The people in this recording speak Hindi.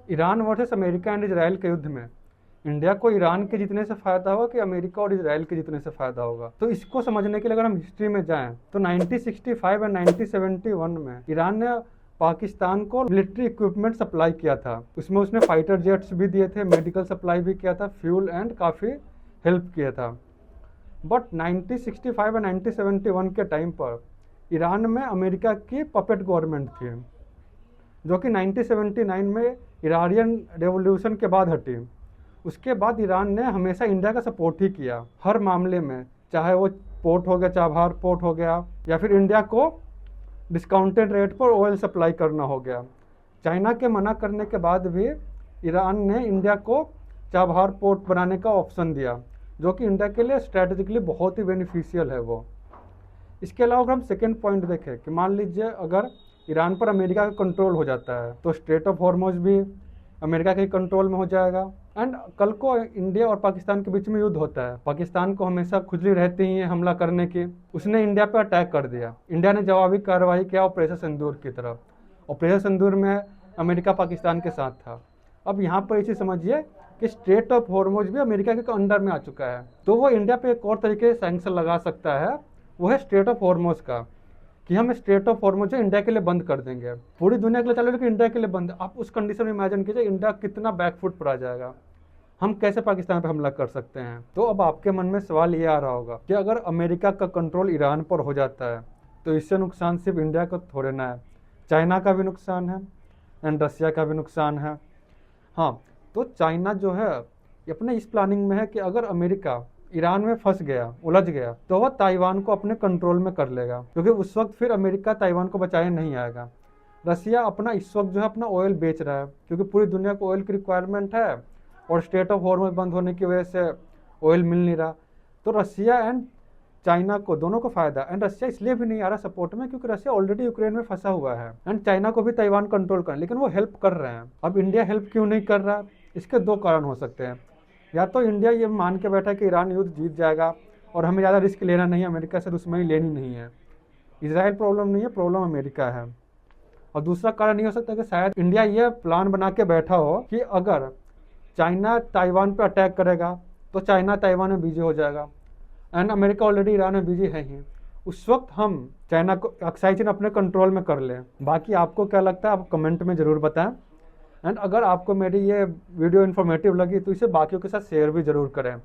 Iran versus America and Israel के युद्ध में इंडिया को ईरान के जीतने से फ़ायदा होगा कि अमेरिका और इजराइल के जीतने से फ़ायदा होगा? तो इसको समझने के लिए अगर हम हिस्ट्री में जाएं तो 1965 एंड 1971 में ईरान ने पाकिस्तान को मिलिट्री इक्विपमेंट सप्लाई किया था। उसमें उसने फाइटर जेट्स भी दिए थे, मेडिकल सप्लाई भी किया था, फ्यूल एंड काफ़ी हेल्प किया था। बट 1965 एंड 1971 के टाइम पर ईरान में अमेरिका की पपेट गवर्नमेंट थी, जो कि 1979 में इरानियन रेवोल्यूशन के बाद हटी। उसके बाद ईरान ने हमेशा इंडिया का सपोर्ट ही किया हर मामले में, चाहे वो पोर्ट हो गया, चाबहार पोर्ट हो गया, या फिर इंडिया को डिस्काउंटेड रेट पर ऑयल सप्लाई करना हो गया। चाइना के मना करने के बाद भी ईरान ने इंडिया को चाबहार पोर्ट बनाने का ऑप्शन दिया, जो कि इंडिया के लिए स्ट्रैटेजिकली बहुत ही बेनिफिशियल है वो। इसके अलावा अगर हम सेकेंड पॉइंट देखें कि मान लीजिए अगर ईरान पर अमेरिका का कंट्रोल हो जाता है तो स्ट्रेट ऑफ हॉर्मुज़ भी अमेरिका के कंट्रोल में हो जाएगा। एंड कल को इंडिया और पाकिस्तान के बीच में युद्ध होता है, पाकिस्तान को हमेशा खुजली रहती ही है हमला करने की। उसने इंडिया पर अटैक कर दिया, इंडिया ने जवाबी कार्रवाई किया ऑपरेशन सिंदूर की तरफ। ऑपरेशन सिंदूर में अमेरिका पाकिस्तान के साथ था। अब यहाँ पर इसे समझिए कि स्ट्रेट ऑफ हॉर्मुज़ भी अमेरिका के अंडर में आ चुका है, तो वो इंडिया पे एक और तरीके से सैंक्शन लगा सकता है, वो है स्ट्रेट ऑफ हॉर्मुज़ का, कि हम स्ट्रेट ऑफ हॉर्मुज़ इंडिया के लिए बंद कर देंगे। पूरी दुनिया के लिए चलो लेकिन इंडिया के लिए बंद। आप उस कंडीशन में इमेजिन कीजिए इंडिया कितना बैकफुट पर आ जाएगा, हम कैसे पाकिस्तान पर हमला कर सकते हैं। तो अब आपके मन में सवाल ये आ रहा होगा कि अगर अमेरिका का कंट्रोल ईरान पर हो जाता है तो इससे नुकसान सिर्फ इंडिया को थोड़े ना है, चाइना का भी नुकसान है एंड रसिया का भी नुकसान है। हाँ, तो चाइना जो है अपने इस प्लानिंग में है कि अगर अमेरिका ईरान में फंस गया, उलझ गया, तो वह ताइवान को अपने कंट्रोल में कर लेगा, क्योंकि उस वक्त फिर अमेरिका ताइवान को बचाने नहीं आएगा। रसिया अपना इस वक्त जो है अपना ऑयल बेच रहा है, क्योंकि पूरी दुनिया को ऑयल की रिक्वायरमेंट है और स्ट्रेट ऑफ हॉर्मुज़ बंद होने की वजह से ऑयल मिल नहीं रहा। तो रसिया एंड चाइना को दोनों को फ़ायदा। एंड रसिया इसलिए भी नहीं आ रहा सपोर्ट में क्योंकि रसिया ऑलरेडी यूक्रेन में फंसा हुआ है एंड चाइना को भी ताइवान कंट्रोल कर, लेकिन वो हेल्प कर रहे हैं। अब इंडिया हेल्प क्यों नहीं कर रहा है? इसके दो कारण हो सकते हैं। या तो इंडिया ये मान के बैठा कि ईरान युद्ध जीत जाएगा और हमें ज़्यादा रिस्क लेना नहीं है, अमेरिका से दुश्मनी लेनी नहीं है। इजराइल प्रॉब्लम नहीं है, प्रॉब्लम अमेरिका है। और दूसरा कारण ये हो सकता है कि शायद इंडिया ये प्लान बना के बैठा हो कि अगर चाइना ताइवान पर अटैक करेगा तो चाइना ताइवान में बिजी हो जाएगा एंड अमेरिका ऑलरेडी ईरान में बिजी है ही। उस वक्त हम चाइना को अक्साई चीन अपने कंट्रोल में कर लें। बाकी आपको क्या लगता है आप कमेंट में ज़रूर बताएं। एंड अगर आपको मेरी ये वीडियो इन्फॉर्मेटिव लगी तो इसे बाकियों के साथ शेयर भी ज़रूर करें।